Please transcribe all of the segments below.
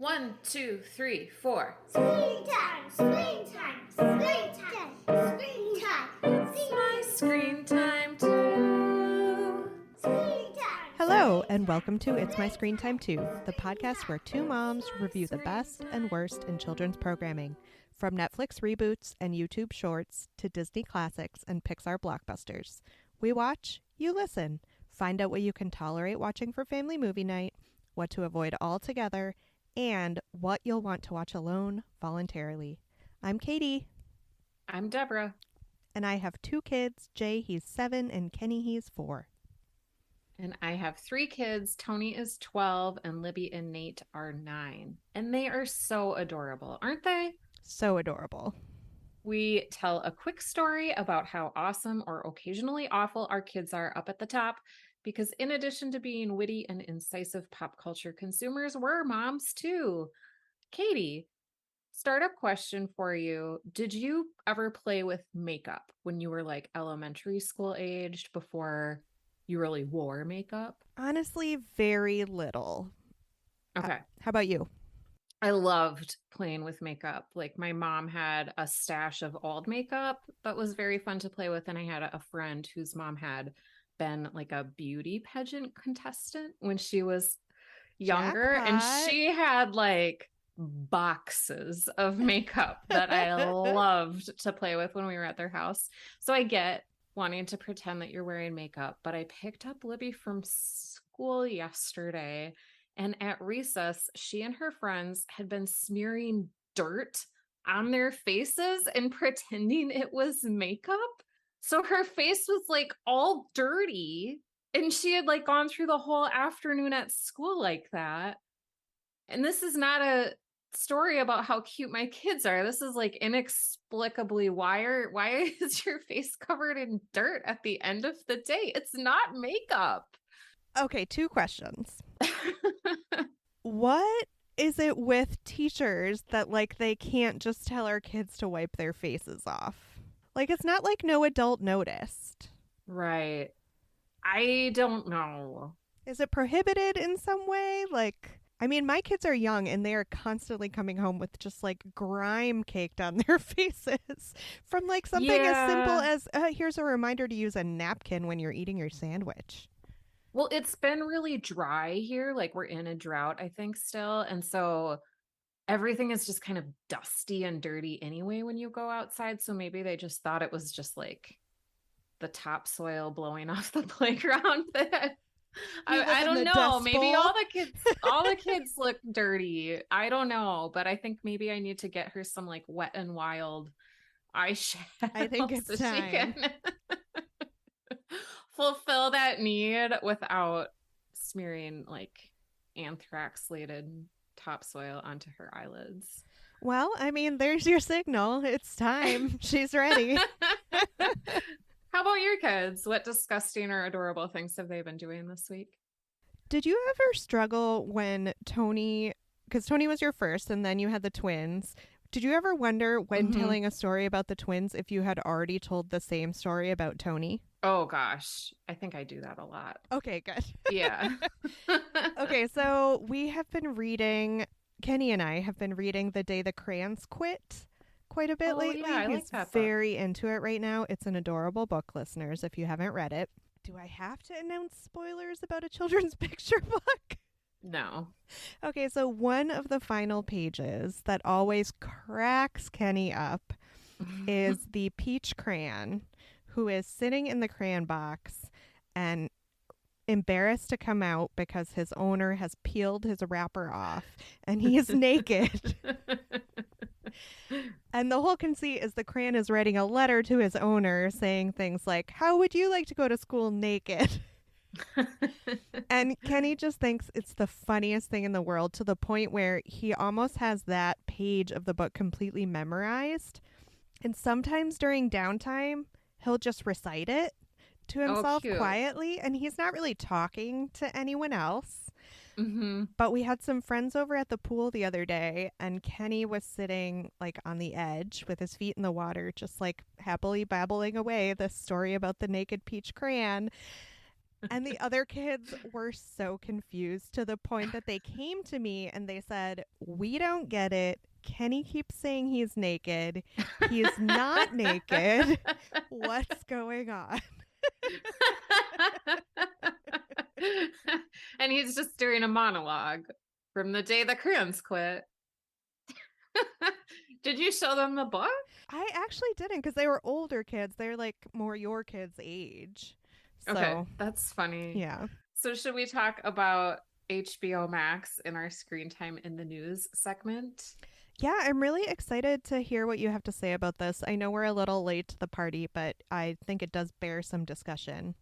1, 2, 3, 4. Screen time, screen time, screen time, screen time. It's my screen time too. Screen time. Hello, and welcome to It's My Screen Time Too, the podcast where two moms review the best and worst in children's programming, from Netflix reboots and YouTube shorts to Disney classics and Pixar blockbusters. We watch, you listen. Find out what you can tolerate watching for family movie night, what to avoid altogether, and what you'll want to watch alone voluntarily. I'm Katie. I'm Deborah. And I have two kids. Jay, he's 7, and Kenny, he's 4. And I have 3 kids. Tony is 12, and Libby and Nate are 9. And they are so adorable, aren't they? So adorable. We tell a quick story about how awesome or occasionally awful our kids are up at the top, because in addition to being witty and incisive pop culture consumers, we're moms too. Katie, startup question for you. Did you ever play with makeup when you were like elementary school aged before you really wore makeup? Honestly, very little. Okay. How about you? I loved playing with makeup. Like my mom had a stash of old makeup that was very fun to play with. And I had a friend whose mom had been like a beauty pageant contestant when she was younger. Jackpot. And she had like boxes of makeup that I loved to play with when we were at their house. So I get wanting to pretend that you're wearing makeup, but I picked up Libby from school yesterday. And at recess, she and her friends had been smearing dirt on their faces and pretending it was makeup. So her face was like all dirty. And she had like gone through the whole afternoon at school like that. And this is not a story about how cute my kids are. This is like inexplicably why is your face covered in dirt at the end of the day? It's not makeup. Okay, 2 questions. What is it with teachers that like they can't just tell our kids to wipe their faces off? Like it's not like no adult noticed. Right. I don't know. Is it prohibited in some way? Like, I mean, my kids are young and they are constantly coming home with just like grime caked on their faces from like something as simple as here's a reminder to use a napkin when you're eating your sandwich. Well, it's been really dry here. Like we're in a drought, I think, still. And so everything is just kind of dusty and dirty anyway when you go outside. So maybe they just thought it was just like the topsoil blowing off the playground. I don't know. Maybe all the kids look dirty. I don't know. But I think maybe I need to get her some like Wet and Wild eyeshadow. I think it's so time. She can fulfill that need without smearing like anthrax-lated topsoil onto her eyelids. Well, I mean, there's your signal. It's time. She's ready. How about your kids? What disgusting or adorable things have they been doing this week? Did you ever struggle when because Tony was your first and then you had the twins. Did you ever wonder when telling a story about the twins if you had already told the same story about Tony? Oh, gosh. I think I do that a lot. Okay, good. Yeah. Okay, so Kenny and I have been reading The Day the Crayons Quit quite a bit lately. Yeah, I like He's that book. very into it right now. It's an adorable book, listeners, if you haven't read it. Do I have to announce spoilers about a children's picture book? No. Okay, so one of the final pages that always cracks Kenny up is the peach crayon who is sitting in the crayon box and embarrassed to come out because his owner has peeled his wrapper off and he is naked. And the whole conceit is the crayon is writing a letter to his owner saying things like, "How would you like to go to school naked?" And Kenny just thinks it's the funniest thing in the world, to the point where he almost has that page of the book completely memorized. And sometimes during downtime, he'll just recite it to himself quietly. And he's not really talking to anyone else. Mm-hmm. But we had some friends over at the pool the other day, and Kenny was sitting like on the edge with his feet in the water, just like happily babbling away the story about the naked peach crayon. And the other kids were so confused to the point that they came to me and they said, "We don't get it. Kenny keeps saying he's naked. He's not naked. What's going on?" And he's just doing a monologue from the day the crayons quit. Did you show them the book? I actually didn't, because they were older kids. They're like more your kids' age. So, Okay, that's funny. yeah. So should we talk about HBO Max in our screen time in the news segment? Yeah, I'm really excited to hear what you have to say about this. I know we're a little late to the party, but I think it does bear some discussion.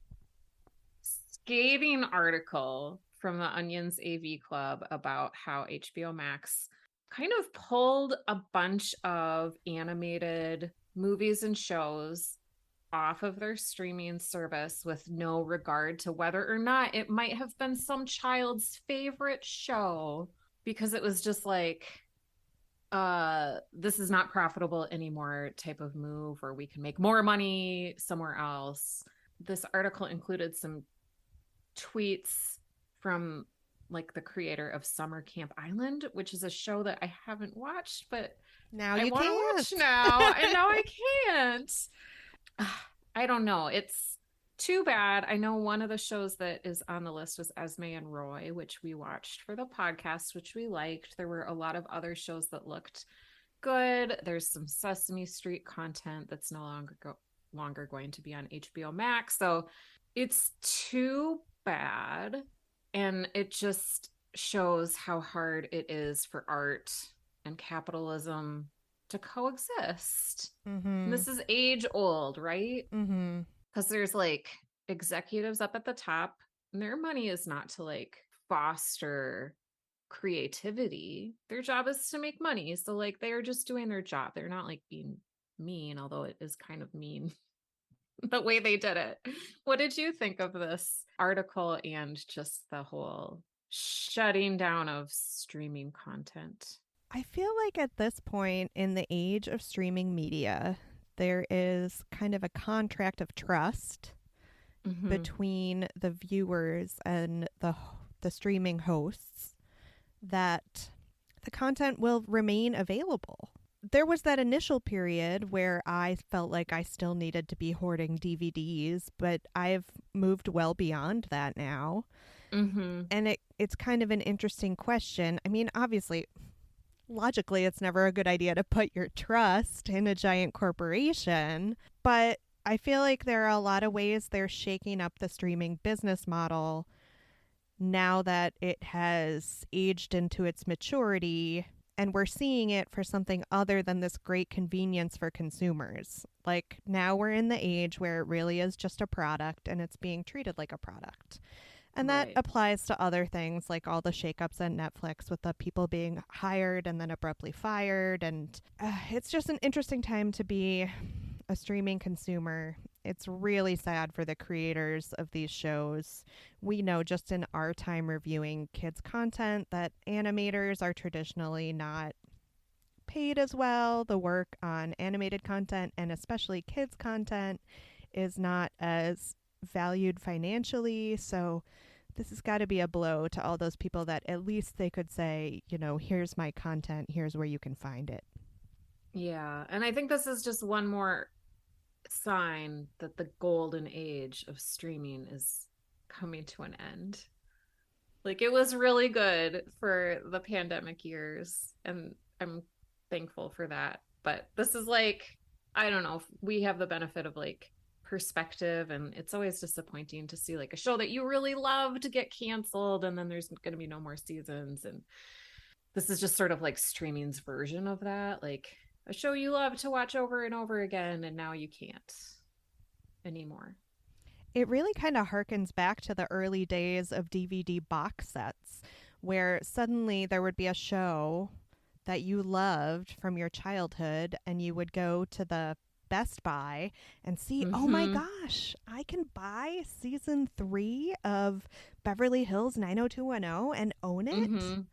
Scathing article from the Onion's AV Club about how HBO Max kind of pulled a bunch of animated movies and shows off of their streaming service with no regard to whether or not it might have been some child's favorite show, because it was just like, this is not profitable anymore type of move, or we can make more money somewhere else. This article included some tweets from like the creator of Summer Camp Island, which is a show that I haven't watched, but Now I you want to can't. watch now. And now I can't. I don't know. It's too bad. I know one of the shows that is on the list was Esme and Roy, which we watched for the podcast, which we liked. There were a lot of other shows that looked good. There's some Sesame Street content that's no longer going to be on HBO Max. So it's too bad. And it just shows how hard it is for art and capitalism to coexist. Mm-hmm. And this is age old, right? Mm-hmm. Because there's like executives up at the top, and their money is not to like foster creativity. Their job is to make money. So like they're just doing their job. They're not like being mean, although it is kind of mean the way they did it. What did you think of this article and just the whole shutting down of streaming content? I feel like at this point in the age of streaming media, there is kind of a contract of trust between the viewers and the streaming hosts that the content will remain available. There was that initial period where I felt like I still needed to be hoarding DVDs, but I've moved well beyond that now. And it's kind of an interesting question. I mean, obviously, logically, it's never a good idea to put your trust in a giant corporation, but I feel like there are a lot of ways they're shaking up the streaming business model now that it has aged into its maturity, and we're seeing it for something other than this great convenience for consumers. Like now we're in the age where it really is just a product and it's being treated like a product. And that applies to other things like all the shakeups at Netflix with the people being hired and then abruptly fired. And it's just an interesting time to be a streaming consumer. It's really sad for the creators of these shows. We know just in our time reviewing kids' content that animators are traditionally not paid as well. The work on animated content and especially kids' content is not as valued financially. So this has got to be a blow to all those people that at least they could say, you know, here's my content, here's where you can find it. Yeah. And I think this is just one more sign that the golden age of streaming is coming to an end. Like it was really good for the pandemic years, and I'm thankful for that. But this is like, I don't know, we have the benefit of like perspective, and it's always disappointing to see like a show that you really love to get canceled and then there's going to be no more seasons. And this is just sort of like streaming's version of that, like a show you love to watch over and over again and now you can't anymore. It really kind of harkens back to the early days of DVD box sets where suddenly there would be a show that you loved from your childhood and you would go to the Best Buy and see, oh my gosh, I can buy season 3 of Beverly Hills 90210 and own it.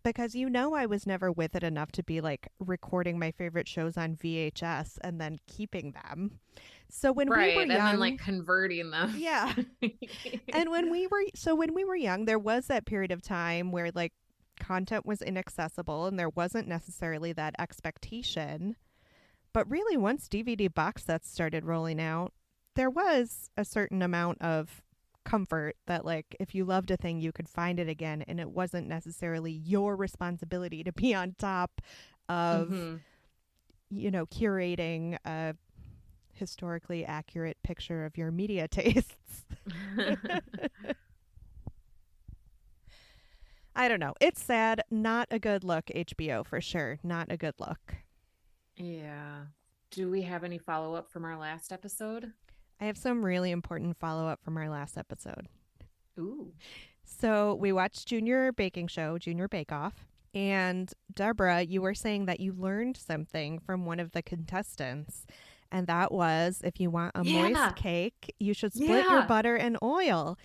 Because you know I was never with it enough to be like recording my favorite shows on VHS and then keeping them. So when we were Right. young, And then like converting them. yeah. And when we were young, there was that period of time where like content was inaccessible and there wasn't necessarily that expectation. But really, once DVD box sets started rolling out, there was a certain amount of comfort that like if you loved a thing, you could find it again, and it wasn't necessarily your responsibility to be on top of curating a historically accurate picture of your media tastes. I don't know. It's sad. Not a good look, HBO, for sure. Not a good look. Yeah. Do we have any follow-up from our last episode? I have some really important follow-up from our last episode. Ooh. So we watched Junior Baking Show, Junior Bake Off. And Deborah, you were saying that you learned something from one of the contestants. And that was, if you want a moist cake, you should split your butter and oil.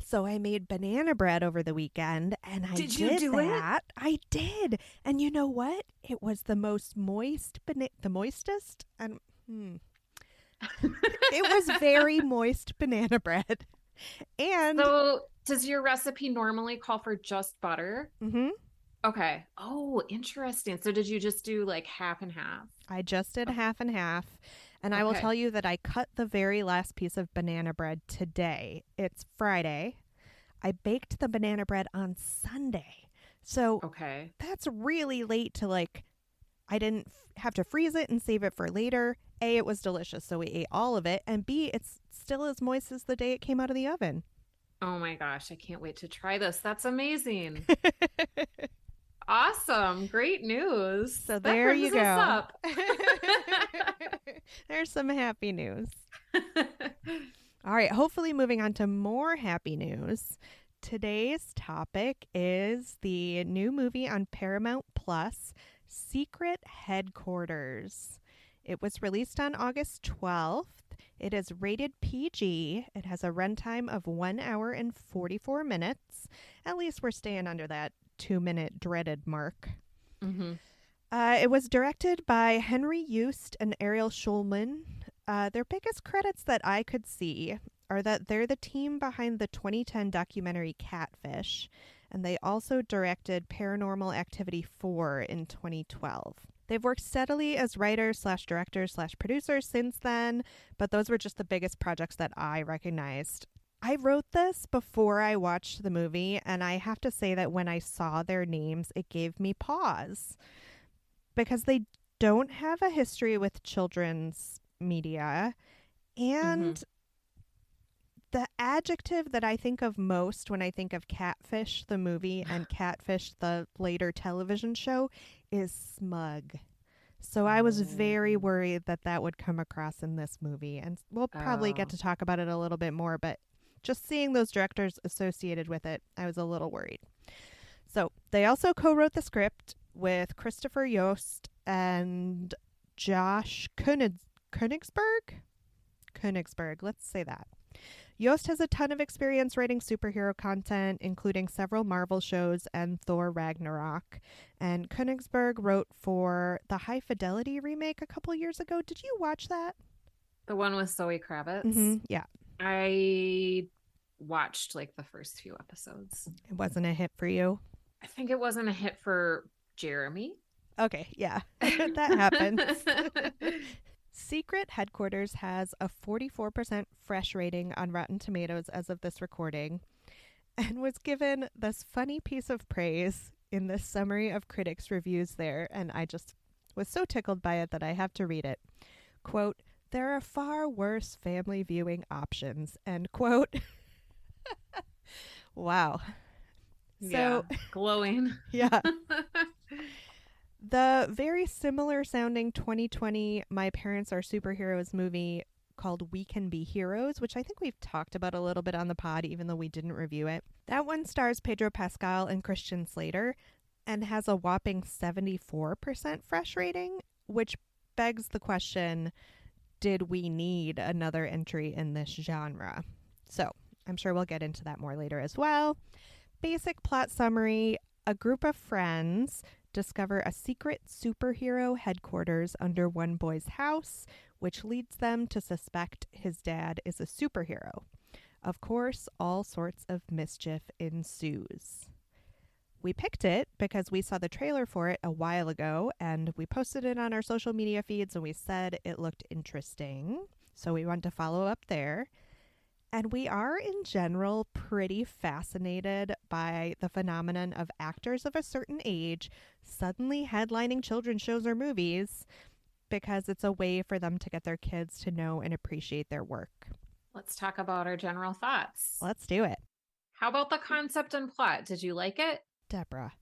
So I made banana bread over the weekend, and I did you do that. I did. And you know what? It was the most moist, the moistest. And it was very moist banana bread. And so does your recipe normally call for just butter? Mm-hmm. Okay. Oh, interesting. So did you just do like half and half? I just did half and half. And I will tell you that I cut the very last piece of banana bread today. It's Friday. I baked the banana bread on Sunday. So that's really late to like, I didn't have to freeze it and save it for later. A, it was delicious, so we ate all of it. And B, it's still as moist as the day it came out of the oven. Oh my gosh, I can't wait to try this. That's amazing. Awesome. Great news. So there you go. Up. There's some happy news. All right. Hopefully moving on to more happy news. Today's topic is the new movie on Paramount Plus, Secret Headquarters. It was released on August 12th. It is rated PG. It has a runtime of 1 hour and 44 minutes. At least we're staying under that 2-minute dreaded mark. Mm-hmm. It was directed by Henry Yost and Ariel Schulman. Their biggest credits that I could see are that they're the team behind the 2010 documentary Catfish, and they also directed Paranormal Activity 4 in 2012. They've worked steadily as writers / directors / producers since then, but those were just the biggest projects that I recognized. I wrote this before I watched the movie, and I have to say that when I saw their names, it gave me pause because they don't have a history with children's media. And the adjective that I think of most when I think of Catfish, the movie, and Catfish, the later television show, is smug. So I was very worried that that would come across in this movie. And we'll probably get to talk about it a little bit more, but just seeing those directors associated with it, I was a little worried. So they also co-wrote the script with Christopher Yost and Josh Königsberg. Let's say that. Yost has a ton of experience writing superhero content, including several Marvel shows and Thor Ragnarok. And Königsberg wrote for the High Fidelity remake a couple years ago. Did you watch that? The one with Zoe Kravitz? Mm-hmm. Yeah. I watched like the first few episodes. It wasn't a hit for you? I think it wasn't a hit for Jeremy. Okay, yeah. That happens. Secret Headquarters has a 44% fresh rating on Rotten Tomatoes as of this recording, and was given this funny piece of praise in the summary of critics' reviews there, and I just was so tickled by it that I have to read it. Quote, "There are far worse family viewing options," end quote. Wow. So glowing. Yeah. The very similar sounding 2020 My Parents Are Superheroes movie called We Can Be Heroes, which I think we've talked about a little bit on the pod, even though we didn't review it. That one stars Pedro Pascal and Christian Slater and has a whopping 74% fresh rating, which begs the question, did we need another entry in this genre? So I'm sure we'll get into that more later as well. Basic plot summary: a group of friends discover a secret superhero headquarters under one boy's house, which leads them to suspect his dad is a superhero. Of course, all sorts of mischief ensues. We picked it because we saw the trailer for it a while ago and we posted it on our social media feeds and we said it looked interesting. So we want to follow up there. And we are, in general, pretty fascinated by the phenomenon of actors of a certain age suddenly headlining children's shows or movies because it's a way for them to get their kids to know and appreciate their work. Let's talk about our general thoughts. Let's do it. How about the concept and plot? Did you like it? Deborah.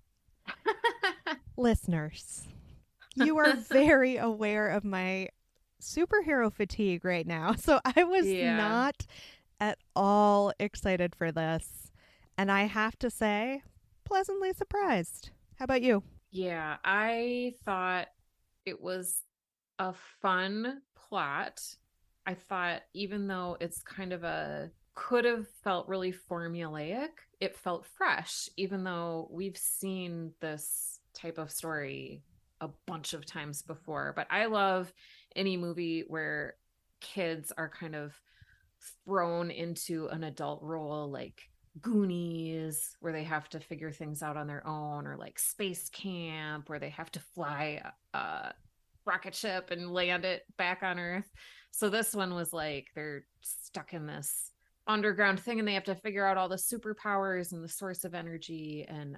Listeners, you are very aware of my superhero fatigue right now. So I was not at all excited for this. And I have to say, pleasantly surprised. How about you? Yeah, I thought it was a fun plot. I thought even though it's kind of could have felt really formulaic, it felt fresh, even though we've seen this type of story a bunch of times before. But I love any movie where kids are kind of thrown into an adult role, like Goonies, where they have to figure things out on their own, or like Space Camp, where they have to fly a rocket ship and land it back on Earth. So this one was like they're stuck in this underground thing and they have to figure out all the superpowers and the source of energy. And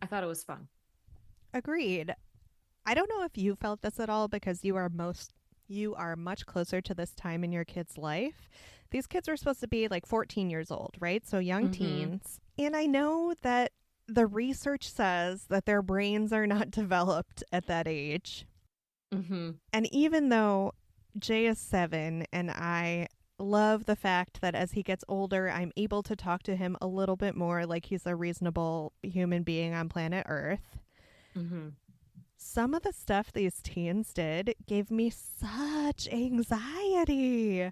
I thought it was fun. Agreed. I don't know if you felt this at all because you are much closer to this time in your kid's life. These kids are supposed to be like 14 years old, right? So young teens. And I know that the research says that their brains are not developed at that age. And even though Jay is 7 and I love the fact that as he gets older, I'm able to talk to him a little bit more like he's a reasonable human being on planet Earth. Some of the stuff these teens did gave me such anxiety.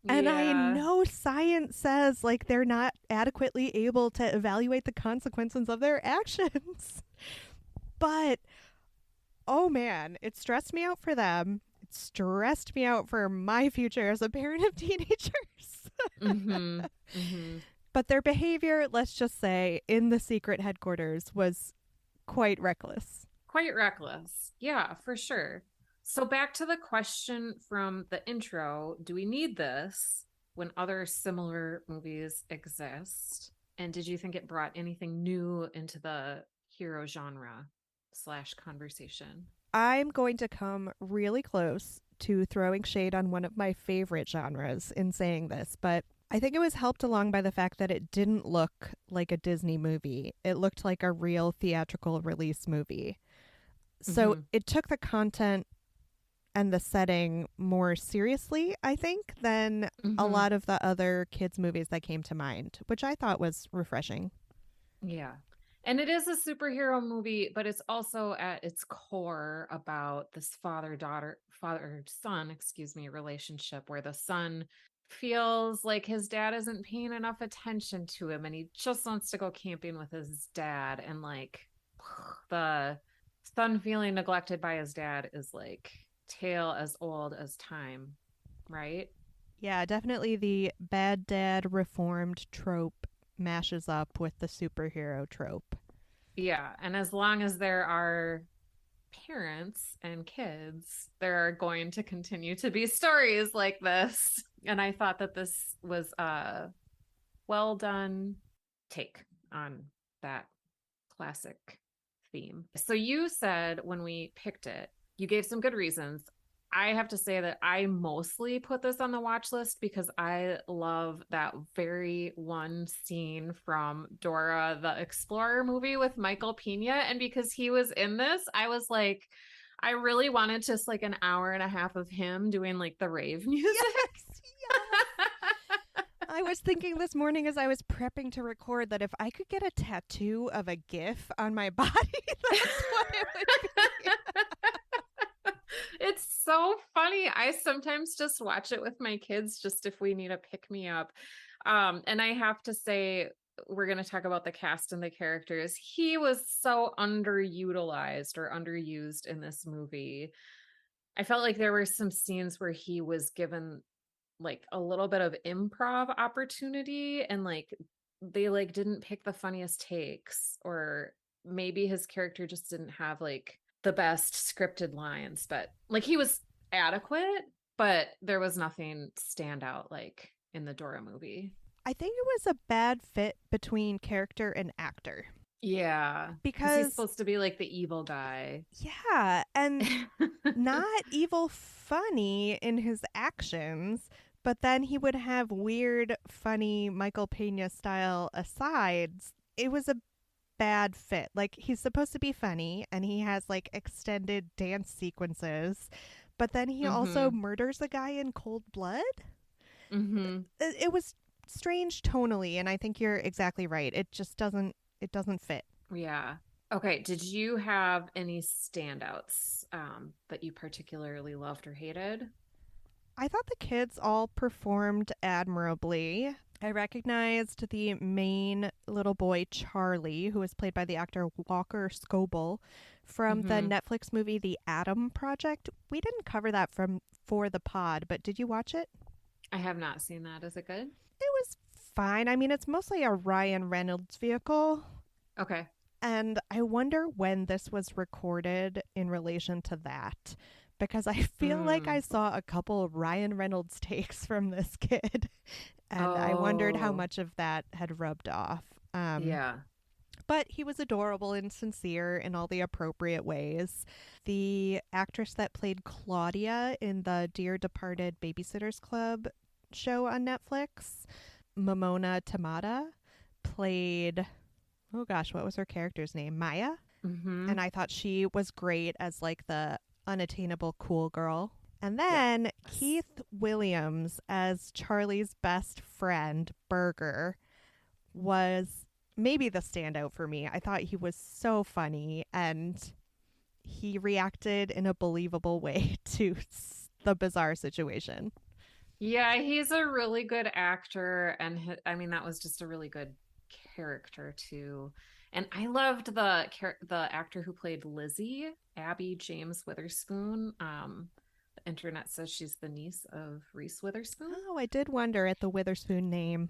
And I know science says like they're not adequately able to evaluate the consequences of their actions. But, oh man, it stressed me out for them. It stressed me out for my future as a parent of teenagers. But their behavior, let's just say, in the secret headquarters was quite reckless. Quite reckless. Yeah, for sure. So back to the question from the intro, do we need this when other similar movies exist? And did you think it brought anything new into the hero genre / conversation? I'm going to come really close to throwing shade on one of my favorite genres in saying this, but I think it was helped along by the fact that it didn't look like a Disney movie. It looked like a real theatrical release movie. So it took the content and the setting more seriously, I think, than a lot of the other kids' movies that came to mind, which I thought was refreshing. Yeah. And it is a superhero movie, but it's also at its core about this father-son, relationship where the son feels like his dad isn't paying enough attention to him and he just wants to go camping with his dad. And like the son feeling neglected by his dad is like tale as old as time, right? Yeah, definitely the bad dad reformed trope mashes up with the superhero trope. Yeah, and as long as there are parents and kids, there are going to continue to be stories like this. And I thought that this was a well done take on that classic theme. So you said when we picked it, you gave some good reasons. I have to say that I mostly put this on the watch list because I love that very one scene from Dora the Explorer movie with Michael Pena. And because he was in this, I was like, I really wanted just like an hour and a half of him doing like the rave music. Yes. I was thinking this morning as I was prepping to record that if I could get a tattoo of a GIF on my body, that's what it would be. It's so funny. I sometimes just watch it with my kids just if we need a pick me up. And I have to say, we're going to talk about the cast and the characters. He was so underutilized or underused in this movie. I felt like there were some scenes where he was given like a little bit of improv opportunity, and like they like didn't pick the funniest takes, or maybe his character just didn't have like the best scripted lines, but like he was adequate, but there was nothing stand out like in the Dora movie. I think it was a bad fit between character and actor. Yeah, because he's Because, supposed to be like the evil guy. yeah, and not evil funny in his actions, but then he would have weird, funny Michael Pena style asides. It was a bad fit. Like, he's supposed to be funny and he has like extended dance sequences, but then he also Mm-hmm. murders a guy in cold blood. Mm-hmm. It was strange tonally, and I think you're exactly right. It doesn't fit. Yeah. Okay. Did you have any standouts that you particularly loved or hated? I thought the kids all performed admirably. I recognized the main little boy, Charlie, who was played by the actor Walker Scoble from the Mm-hmm. Netflix movie The Adam Project. We didn't cover that for the pod, but did you watch it? I have not seen that. Is it good? It was fine. I mean, it's mostly a Ryan Reynolds vehicle. Okay. And I wonder when this was recorded in relation to that. Because I feel like I Mm. saw a couple of Ryan Reynolds takes from this kid. And I wondered how Oh, much of that had rubbed off. yeah. But he was adorable and sincere in all the appropriate ways. The actress that played Claudia in the Dear Departed Babysitters Club show on Netflix, Momona Tamada, played, oh gosh, what was her character's name? Maya. Mm-hmm. And I thought she was great as like the unattainable cool girl. And Yes. then Keith Williams as Charlie's best friend, Burger, was maybe the standout for me. I thought he was so funny and he reacted in a believable way to the bizarre situation. Yeah, he's a really good actor, and I mean that was just a really good character too. And I loved the actor who played Lizzie, Abby James Witherspoon. The internet says she's the niece of Reese Witherspoon. Oh, I did wonder at the Witherspoon name.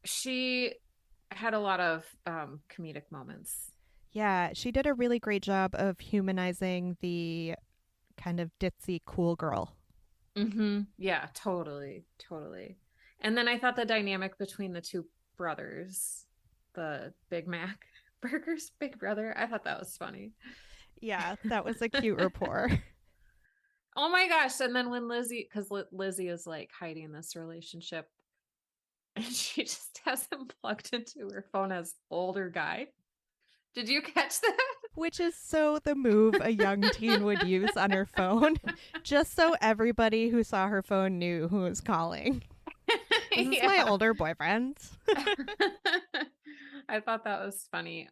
She had a lot of comedic moments. Yeah, she did a really great job of humanizing the kind of ditzy cool girl. Mm-hmm. Yeah, totally, totally. And then I thought the dynamic between the two brothers, the Big Mac Burger's big brother, I thought that was funny. Yeah, that was a cute rapport. Oh my gosh. And then when Lizzie, because Lizzie is like hiding this relationship, and she just has him plugged into her phone as older guy. Did you catch that? Which is so the move a young teen would use on her phone, just so everybody who saw her phone knew who was calling. This is my Yeah. older boyfriend. I thought that was funny.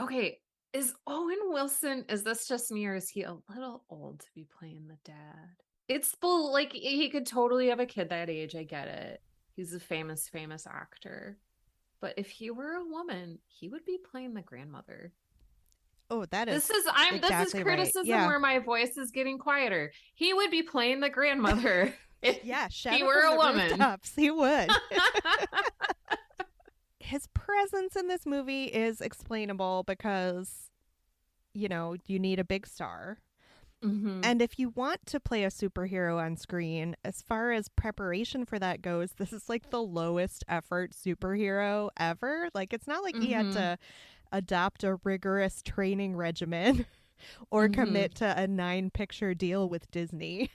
Okay. Is Owen Wilson, is this just me or is he a little old to be playing the dad? It's like he could totally have a kid that age. I get it. He's a famous actor. But if he were a woman, he would be playing the grandmother. Oh, that is This is exactly right. criticism Yeah. where my voice is getting quieter. He would be playing the grandmother if Yeah, shout he it were from a the woman. rooftops. He would. His presence in this movie is explainable because, you need a big star. Hmm. And if you want to play a superhero on screen, as far as preparation for that goes, this is like the lowest effort superhero ever. Like, it's not like he had Hmm. to adopt a rigorous training regimen or Hmm. commit to a 9-picture deal with Disney.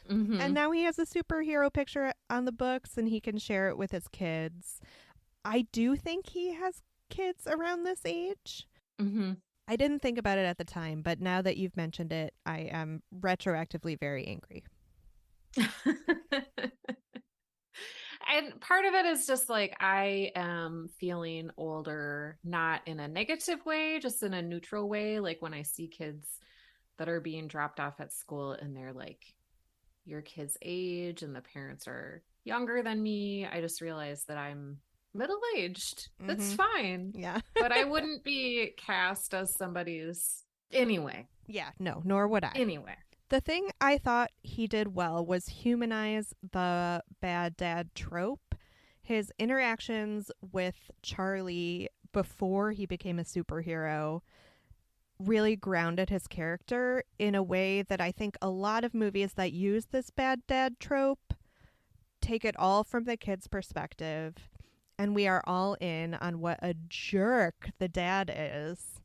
And Hmm. now he has a superhero picture on the books and he can share it with his kids. I do think he has kids around this age. Hmm. I didn't think about it at the time, but now that you've mentioned it, I am retroactively very angry. And part of it is just like I am feeling older, not in a negative way, just in a neutral way. Like when I see kids that are being dropped off at school and they're like your kid's age and the parents are younger than me, I just realize that I'm middle-aged. That's Mm-hmm. fine. Yeah. But I wouldn't be cast as somebody's anyway. Yeah, no, nor would I. Anyway. The thing I thought he did well was humanize the bad dad trope. His interactions with Charlie before he became a superhero really grounded his character in a way that I think a lot of movies that use this bad dad trope take it all from the kid's perspective, and we are all in on what a jerk the dad is.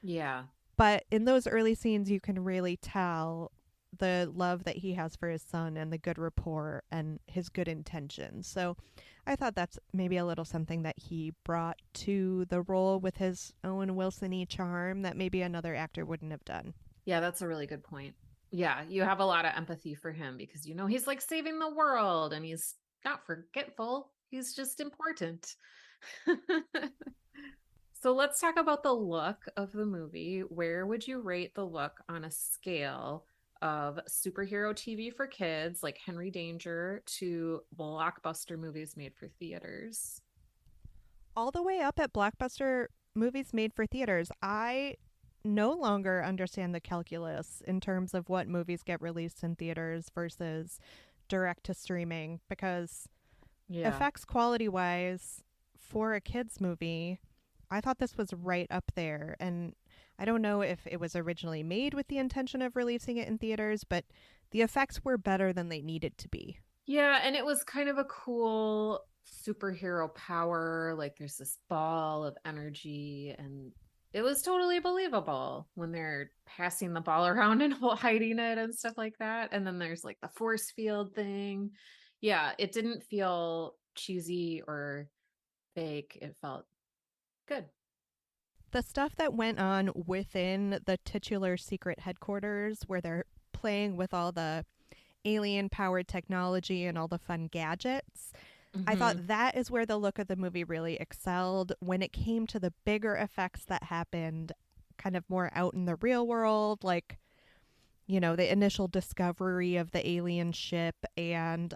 Yeah. But in those early scenes, you can really tell the love that he has for his son and the good rapport and his good intentions. So I thought that's maybe a little something that he brought to the role with his Owen Wilson-y charm that maybe another actor wouldn't have done. Yeah, that's a really good point. Yeah, you have a lot of empathy for him because you know he's like saving the world and he's not forgetful. He's just important. So let's talk about the look of the movie. Where would you rate the look on a scale of superhero TV for kids like Henry Danger to blockbuster movies made for theaters? All the way up at blockbuster movies made for theaters, I no longer understand the calculus in terms of what movies get released in theaters versus direct to streaming, because Yeah. effects quality wise for a kids movie, I thought this was right up there. And I don't know if it was originally made with the intention of releasing it in theaters, but the effects were better than they needed to be. Yeah, and it was kind of a cool superhero power. Like there's this ball of energy, and it was totally believable when they're passing the ball around and hiding it and stuff like that. And then there's like the force field thing. Yeah, it didn't feel cheesy or fake. It felt good. The stuff that went on within the titular secret headquarters, where they're playing with all the alien powered technology and all the fun gadgets, I Mhm. thought that is where the look of the movie really excelled. When it came to the bigger effects that happened kind of more out in the real world, like, you know, the initial discovery of the alien ship and,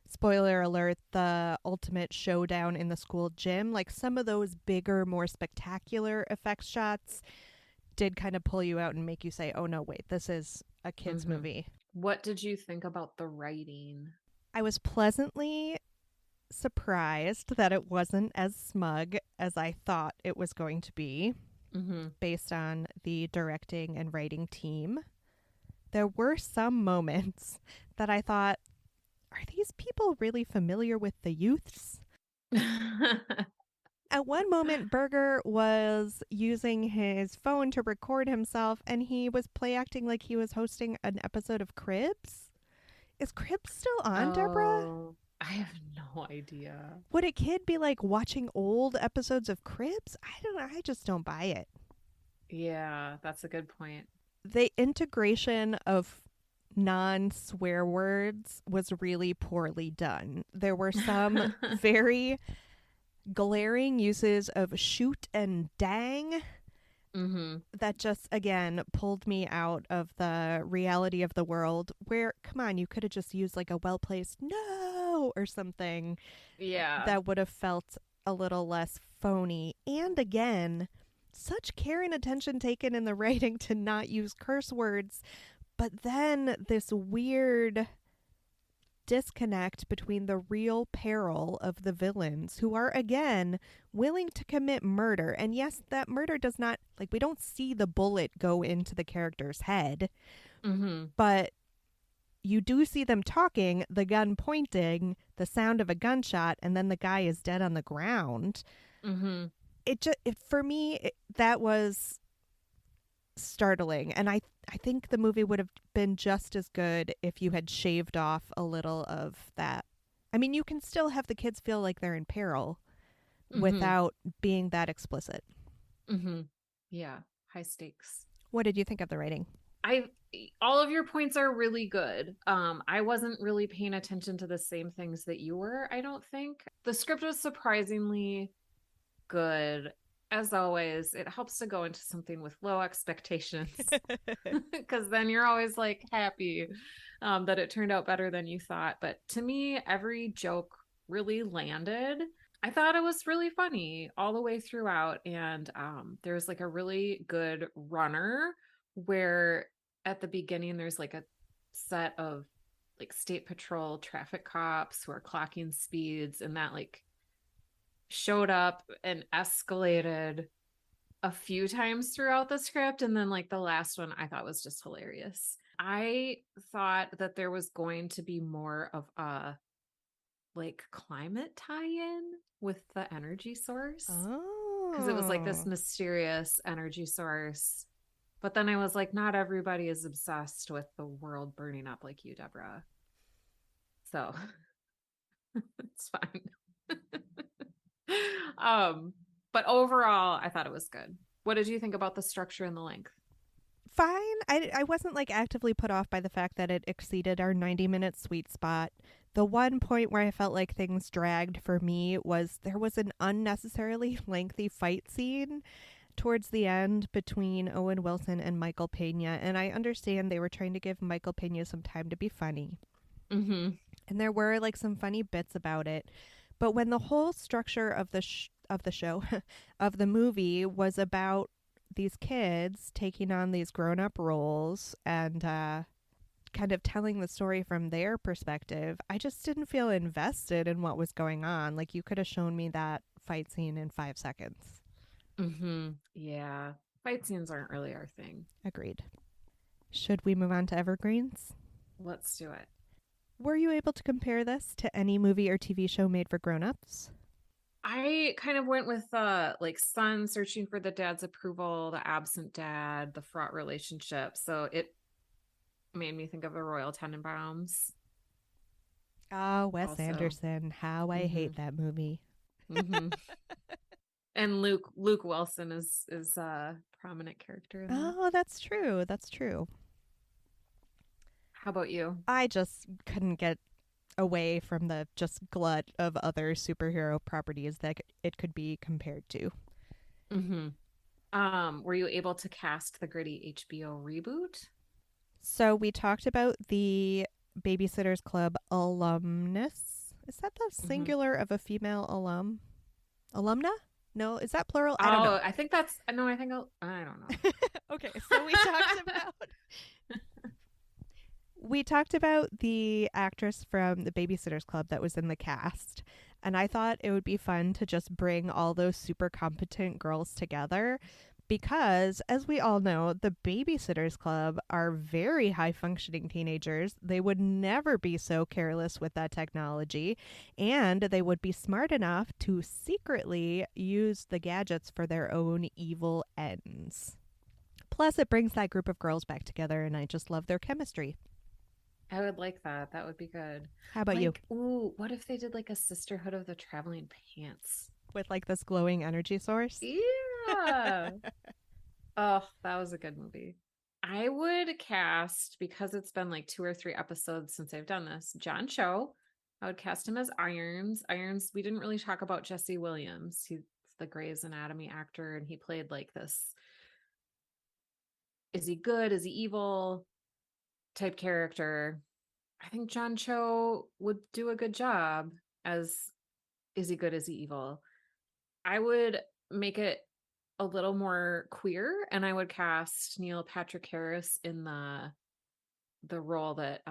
spoiler alert, the ultimate showdown in the school gym, like some of those bigger, more spectacular effects shots did kind of pull you out and make you say, oh no, wait, this is a kid's Mhm. movie. What did you think about the writing? I was pleasantly surprised that it wasn't as smug as I thought it was going to be Mhm. based on the directing and writing team. There were some moments that I thought, are these people really familiar with the youths? At one moment, Berger was using his phone to record himself, and he was play acting like he was hosting an episode of Cribs. Is Cribs still on, Deborah? Oh, I have no idea. Would a kid be like watching old episodes of Cribs? I don't know. I just don't buy it. Yeah, that's a good point. The integration of non-swear words was really poorly done. There were some very glaring uses of shoot and dang Mm-hmm. that just again pulled me out of the reality of the world, where come on, you could have just used like a well-placed no or something Yeah. that would have felt a little less phony. And again, such care and attention taken in the writing to not use curse words, but then this weird disconnect between the real peril of the villains, who are again willing to commit murder. And yes, that murder does not, like, we don't see the bullet go into the character's head, Mm-hmm. but you do see them talking, the gun pointing, the sound of a gunshot, and then the guy is dead on the ground. Mm-hmm. For me, that was startling, and I think the movie would have been just as good if you had shaved off a little of that. I mean, you can still have the kids feel like they're in peril Mm-hmm. without being that explicit. Mm-hmm. Yeah. High stakes. What did you think of the writing? All of your points are really good. I wasn't really paying attention to the same things that you were, I don't think. The script was surprisingly good. As always, it helps to go into something with low expectations because then you're always like happy that it turned out better than you thought. But to me, every joke really landed. I thought it was really funny all the way throughout. And there's like a really good runner where at the beginning there's like a set of like state patrol traffic cops who are clocking speeds, and that like showed up and escalated a few times throughout the script. And then like the last one I thought was just hilarious. I thought that there was going to be more of a like climate tie-in with the energy source, because it was like this Oh. mysterious energy source. But then I was like, not everybody is obsessed with the world burning up like you, Deborah. So it's fine. um, but overall, I thought it was good. What did you think about the structure and the length? Fine. I wasn't like actively put off by the fact that it exceeded our 90-minute sweet spot. The one point where I felt like things dragged for me was there was an unnecessarily lengthy fight scene towards the end between Owen Wilson and Michael Pena. And I understand they were trying to give Michael Pena some time to be funny. Mm-hmm. And there were like some funny bits about it. But when the whole structure of the show of the movie was about these kids taking on these grown-up roles and kind of telling the story from their perspective, I just didn't feel invested in what was going on. Like you could have shown me that fight scene in 5 seconds. Mm-hmm. Yeah. Fight scenes aren't really our thing. Agreed. Should we move on to evergreens? Let's do it. Were you able to compare this to any movie or TV show made for grown-ups? I kind of went with like son searching for the dad's approval, the absent dad, the fraught relationship. So it made me think of the Royal Tenenbaums. Ah, Wes Also. Anderson. How I hate that movie. Mm-hmm. And Luke Wilson is a prominent character in that. Oh, that's true. That's true. How about you? I just couldn't get away from the just glut of other superhero properties that it could be compared to. Mm-hmm. Were you able to cast the gritty HBO reboot? So we talked about the Babysitters Club alumnus. Is that the singular of a female alumna? No, is that plural? I don't know. I think that's no. I think I don't know. Okay, so we talked about the actress from the Babysitters Club that was in the cast, and I thought it would be fun to just bring all those super competent girls together because, as we all know, the Babysitters Club are very high functioning teenagers. They would never be so careless with that technology, and they would be smart enough to secretly use the gadgets for their own evil ends. Plus, it brings that group of girls back together, and I just love their chemistry. I would like that. That would be good. How about you? Ooh, what if they did like a Sisterhood of the Traveling Pants? With like this glowing energy source? Yeah. Oh, that was a good movie. I would cast, because it's been like 2 or 3 episodes since I've done this, John Cho. I would cast him as Irons. Irons, we didn't really talk about Jesse Williams. He's the Grey's Anatomy actor, and he played like this, is he good? Is he evil? Type character. I think John Cho would do a good job as, is he good? Is he evil? I would make it a little more queer, and I would cast Neil Patrick Harris in the role that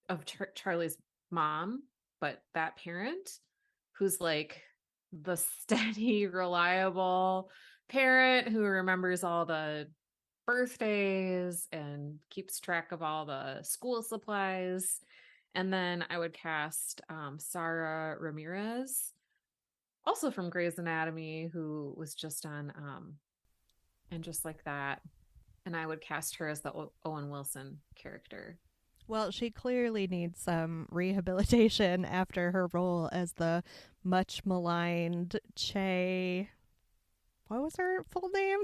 of Charlie's mom, but that parent who's like the steady, reliable parent who remembers all the birthdays and keeps track of all the school supplies. And then I would cast Sarah Ramirez, also from Grey's Anatomy, who was just on And Just Like That. And I would cast her as the Owen Wilson character. Well, she clearly needs some rehabilitation after her role as the much maligned Che. What was her full name?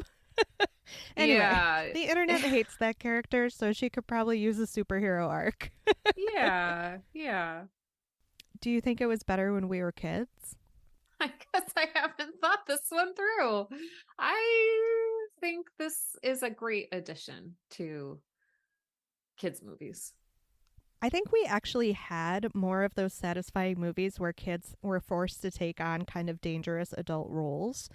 Anyway, yeah. The internet hates that character, so she could probably use a superhero arc. Yeah. Do you think it was better when we were kids? I guess I haven't thought this one through. I think this is a great addition to kids' movies. I think we actually had more of those satisfying movies where kids were forced to take on kind of dangerous adult roles.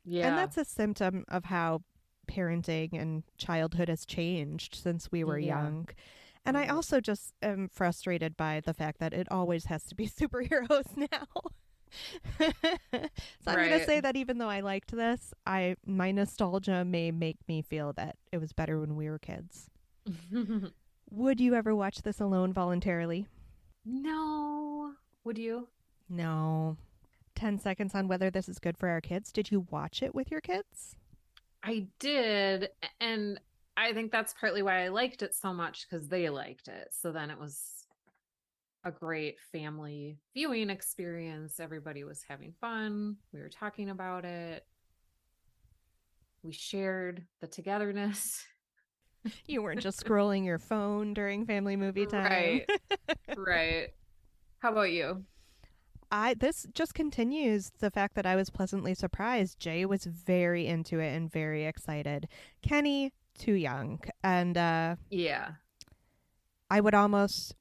And Yeah. that's a symptom of how parenting and childhood has changed since we were Yeah. young. And I Right. also just am frustrated by the fact that it always has to be superheroes now. So I'm going to Right. say that even though I liked this, my nostalgia may make me feel that it was better when we were kids. Would you ever watch this alone voluntarily? No. Would you? No. 10 seconds on whether this is good for our kids. Did you watch it with your kids? I did. And I think that's partly why I liked it so much because they liked it. So then it was a great family viewing experience. Everybody was having fun. We were talking about it. We shared the togetherness. You weren't just scrolling your phone during family movie time. Right. Right. How about you? This just continues the fact that I was pleasantly surprised. Jay was very into it and very excited. Kenny, too young. And Yeah. I would almost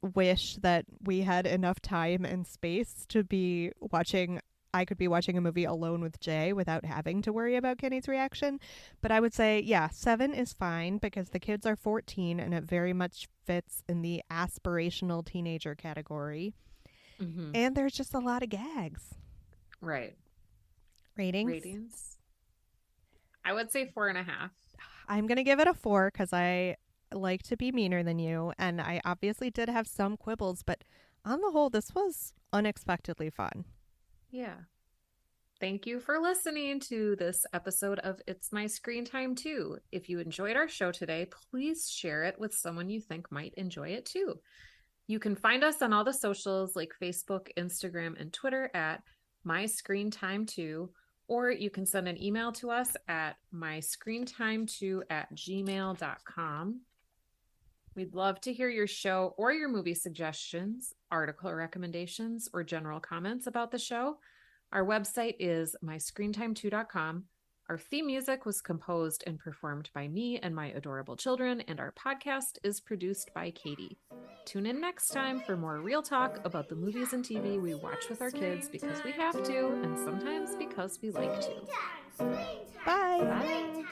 wish that we had enough time and space to be watching. I could be watching a movie alone with Jay without having to worry about Kenny's reaction. But I would say, yeah, 7 is fine because the kids are 14 and it very much fits in the aspirational teenager category. Mm-hmm. And there's just a lot of gags. Right. Ratings? Ratings? I would say 4.5. I'm going to give it a 4 because I like to be meaner than you. And I obviously did have some quibbles, but on the whole, this was unexpectedly fun. Yeah. Thank you for listening to this episode of It's My Screen Time Too. If you enjoyed our show today, please share it with someone you think might enjoy it too. You can find us on all the socials like Facebook, Instagram, and Twitter at My Screen Time Too, or you can send an email to us at myscreentime2@gmail.com. We'd love to hear your show or your movie suggestions, article recommendations, or general comments about the show. Our website is myscreentime2.com. Our theme music was composed and performed by me and my adorable children, and our podcast is produced by Katie. Tune in next time for more real talk about the movies and TV we watch with our kids because we have to, and sometimes because we like to. Bye. Bye.